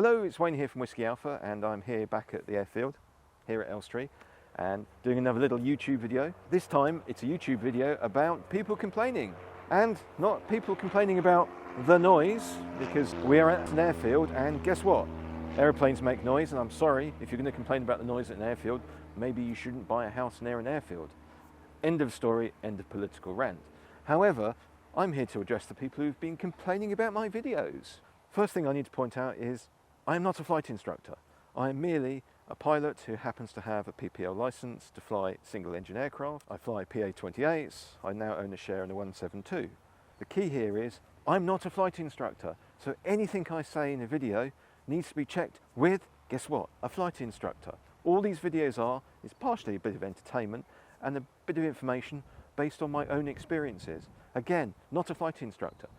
Hello, it's Wayne here from Whiskey Alpha, and I'm here back at the airfield, here at Elstree, and doing another little YouTube video. This time it's a YouTube video about people complaining, and not people complaining about the noise, because we are at an airfield, and guess what? Aeroplanes make noise, and I'm sorry, if you're going to complain about the noise at an airfield, maybe you shouldn't buy a house near an airfield. End of story, end of political rant. However, I'm here to address the people who've been complaining about my videos. First thing I need to point out is I'm not a flight instructor. I'm merely a pilot who happens to have a PPL license to fly single engine aircraft. I fly PA-28s. I now own a share in a 172. The key here is I'm not a flight instructor, so anything I say in a video needs to be checked with, guess what, a flight instructor. All these videos are is partially a bit of entertainment and a bit of information based on my own experiences. Again, not a flight instructor.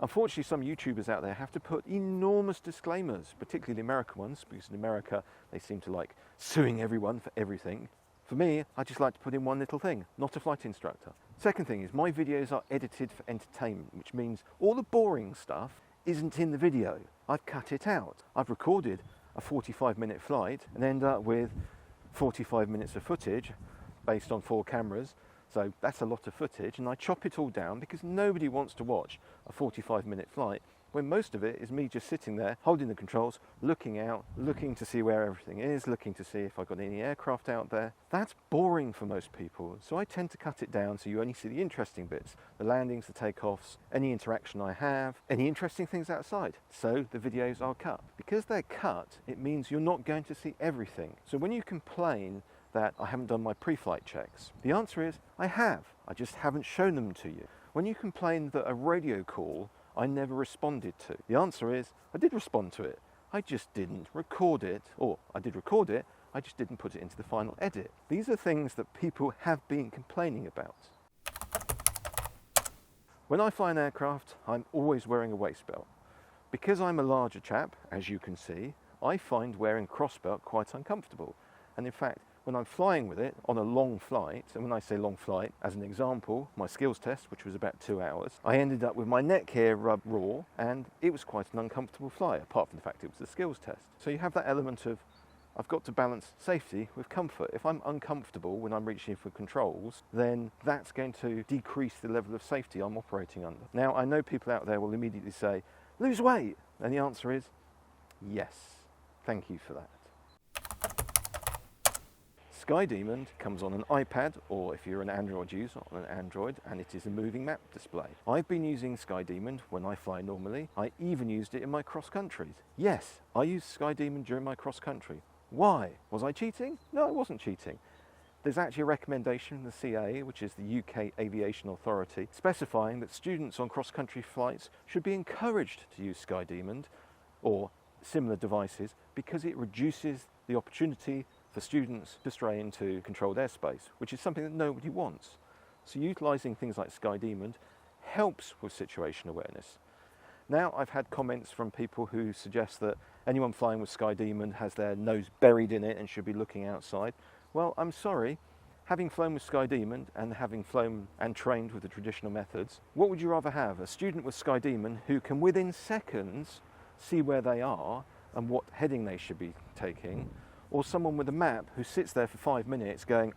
Unfortunately, some YouTubers out there have to put enormous disclaimers, particularly the American ones, because in America they seem to like suing everyone for everything. For me, I just like to put in one little thing, not a flight instructor. Second thing is my videos are edited for entertainment, which means all the boring stuff isn't in the video. I've cut it out. I've recorded a 45-minute flight and end up with 45 minutes of footage based on 4 cameras. So that's a lot of footage, and I chop it all down because nobody wants to watch a 45-minute flight when most of it is me just sitting there holding the controls, looking out, looking to see where everything is, looking to see if I've got any aircraft out there. That's boring for most people, so I tend to cut it down so you only see the interesting bits, the landings, the takeoffs, any interaction I have, any interesting things outside. So the videos are cut. Because they're cut, it means you're not going to see everything. So when you complain that I haven't done my pre-flight checks, the answer is I have. I just haven't shown them to you. When you complain that a radio call I never responded to, the answer is I did respond to it. I just didn't record it, or I did record it, I just didn't put it into the final edit. These are things that people have been complaining about. When I fly an aircraft, I'm always wearing a waist belt. Because I'm a larger chap, as you can see, I find wearing crossbelt quite uncomfortable. And in fact, when I'm flying with it on a long flight, and when I say long flight, as an example, my skills test, which was about 2 hours, I ended up with my neck here rubbed raw, and it was quite an uncomfortable flight, apart from the fact it was a skills test. So you have that element of, I've got to balance safety with comfort. If I'm uncomfortable when I'm reaching for controls, then that's going to decrease the level of safety I'm operating under. Now, I know people out there will immediately say, lose weight, and the answer is yes. Thank you for that. SkyDemon comes on an iPad, or if you're an Android user, on an Android, and it is a moving map display. I've been using SkyDemon when I fly normally. I even used it in my cross countries. Yes, I used SkyDemon during my cross country. Why? Was I cheating? No, I wasn't cheating. There's actually a recommendation from the CAA, which is the UK Aviation Authority, specifying that students on cross-country flights should be encouraged to use SkyDemon or similar devices because it reduces the opportunity for students to stray into controlled airspace, which is something that nobody wants. So utilising things like SkyDemon helps with situation awareness. Now, I've had comments from people who suggest that anyone flying with SkyDemon has their nose buried in it and should be looking outside. Well, I'm sorry, having flown with SkyDemon and having flown and trained with the traditional methods, what would you rather have? A student with SkyDemon who can within seconds see where they are and what heading they should be taking, or someone with a map who sits there for 5 minutes going,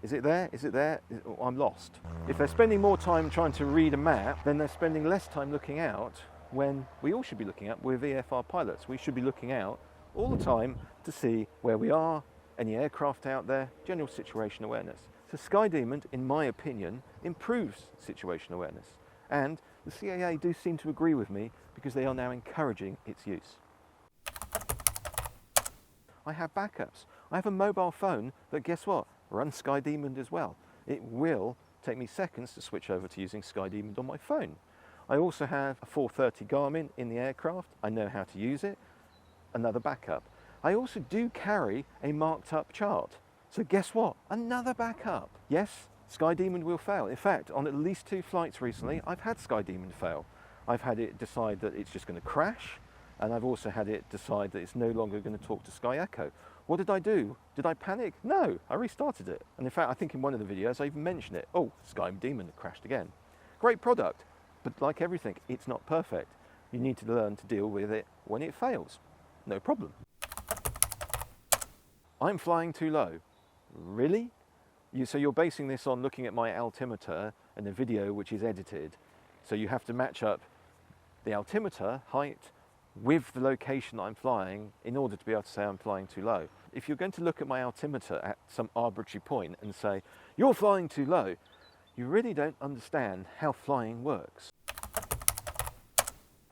is it there? Is it there? I'm lost. If they're spending more time trying to read a map, then they're spending less time looking out when we all should be looking out. We're VFR pilots. We should be looking out all the time to see where we are, any aircraft out there, general situation awareness. So SkyDemon, in my opinion, improves situation awareness. And the CAA do seem to agree with me because they are now encouraging its use. I have backups. I have a mobile phone that, guess what, runs SkyDemon as well. It will take me seconds to switch over to using SkyDemon on my phone. I also have a 430 Garmin in the aircraft. I know how to use it. Another backup. I also do carry a marked up chart. So guess what? Another backup. Yes, SkyDemon will fail. In fact, on at least 2 flights recently, I've had SkyDemon fail. I've had it decide that it's just going to crash, and I've also had it decide that it's no longer going to talk to Sky Echo. What did I do? Did I panic? No, I restarted it. And in fact, I think in one of the videos I even mentioned it. Oh, SkyDemon crashed again. Great product, but like everything, it's not perfect. You need to learn to deal with it when it fails. no problem. I'm flying too low. Really? So you're basing this on looking at my altimeter and the video which is edited. So you have to match up the altimeter height with the location I'm flying in order to be able to say I'm flying too low. If you're going to look at my altimeter at some arbitrary point and say, you're flying too low, you really don't understand how flying works.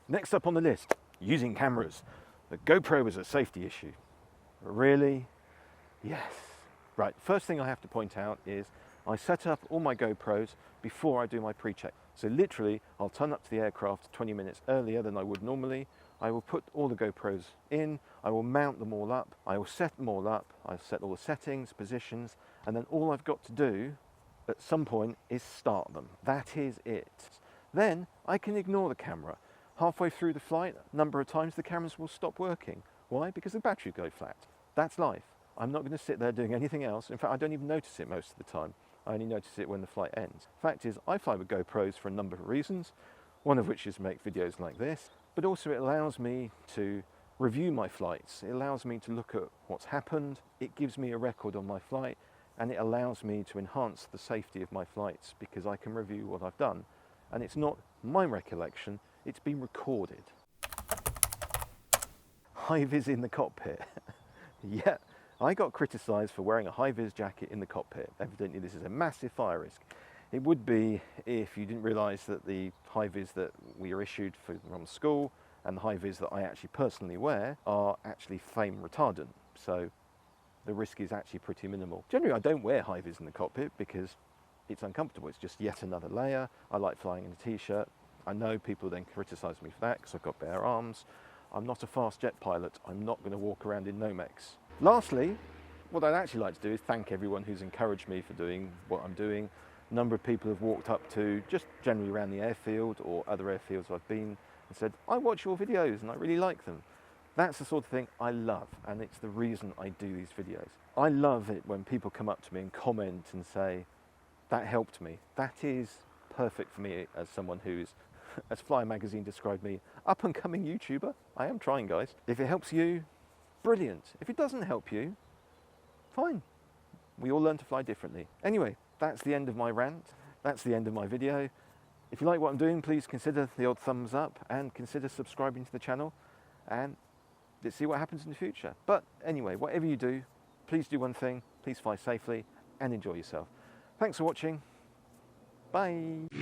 Next up on the list, using cameras. The GoPro is a safety issue. Really? Yes. Right, first thing I have to point out is I set up all my GoPros before I do my pre-check. So literally, I'll turn up to the aircraft 20 minutes earlier than I would normally. I will put all the GoPros in, I will mount them all up, I will set them all up, I'll set all the settings, positions, and then all I've got to do at some point is start them. That is it. Then I can ignore the camera. Halfway through the flight, a number of times the cameras will stop working. Why? Because the battery will go flat. That's life. I'm not going to sit there doing anything else. In fact, I don't even notice it most of the time. I only notice it when the flight ends. Fact is, I fly with GoPros for a number of reasons, one of which is to make videos like this, but also it allows me to review my flights. It allows me to look at what's happened, it gives me a record on my flight, and it allows me to enhance the safety of my flights because I can review what I've done. And it's not my recollection, it's been recorded. High-vis in the cockpit. Yeah, I got criticised for wearing a high-vis jacket in the cockpit. Evidently this is a massive fire risk. It would be if you didn't realise that the high-vis that we are issued from school and the high-vis that I actually personally wear are actually flame retardant. So the risk is actually pretty minimal. Generally I don't wear high-vis in the cockpit because it's uncomfortable. It's just yet another layer. I like flying in a t-shirt. I know people then criticise me for that because I've got bare arms. I'm not a fast jet pilot. I'm not going to walk around in Nomex. Lastly, what I'd actually like to do is thank everyone who's encouraged me for doing what I'm doing. A number of people have walked up to, just generally around the airfield or other airfields I've been, and said, I watch your videos and I really like them. That's the sort of thing I love, and it's the reason I do these videos. I love it when people come up to me and comment and say, that helped me. That is perfect for me as someone who's, as Flyer Magazine described me, up-and-coming YouTuber. I am trying, guys. If it helps you, brilliant. If it doesn't help you, fine. We all learn to fly differently. Anyway, that's the end of my rant. That's the end of my video. If you like what I'm doing, please consider the odd thumbs up and consider subscribing to the channel, and let's see what happens in the future. But anyway, whatever you do, please do one thing. Please fly safely and enjoy yourself. Thanks for watching. Bye.